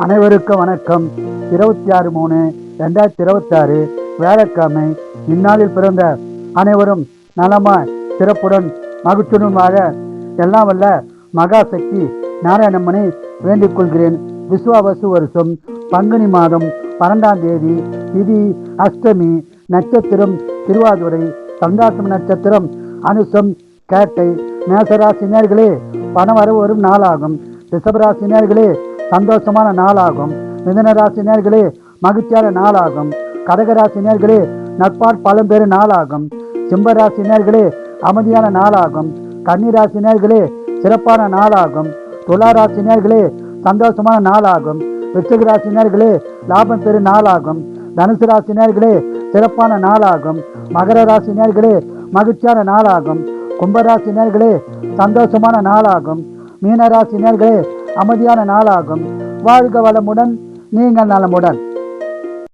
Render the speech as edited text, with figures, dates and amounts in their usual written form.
அனைவருக்கும் வணக்கம். 26/3/2026 வியாழக்கிழமை. இந்நாளில் பிறந்த அனைவரும் நலமாய் சிறப்புடன் மகிழ்ச்சியுடன் வாழ எல்லாம் வல்ல மகாசக்தி நாராயணம்மனை வேண்டிக் கொள்கிறேன். விசுவாவசு வருஷம் பங்குனி மாதம் 12ஆம் தேதி, திதி அஷ்டமி, நட்சத்திரம் திருவாதுரை, சந்தாசம் நட்சத்திரம் அனுசம் கேட்டை. மேசராசினியர்களே, பணவரவு வரும் நாளாகும். ரிஷபராசினியர்களே, சந்தோஷமான நாளாகும். மிதுன ராசினியர்களே, மகிழ்ச்சியான நாளாகும். கடகராசினியர்களே, நட்பால் பலம் பெறும் நாளாகும். சிம்மராசினியர்களே, அமைதியான நாளாகும். கன்னிராசினியர்களே, சிறப்பான நாளாகும். துளாராசினியர்களே, சந்தோஷமான நாளாகும். விருச்சிக ராசினியர்களே, லாபம் பெறும் நாளாகும். தனுசு ராசினியர்களே, சிறப்பான நாளாகும். மகர ராசினியர்களே, மகிழ்ச்சியான நாளாகும். கும்பராசினியர்களே, சந்தோஷமான நாளாகும். மீனராசினியர்களே, அமைதியான நாளாகும். வாழ்க வளமுடன், நீங்கள் நலமுடன்.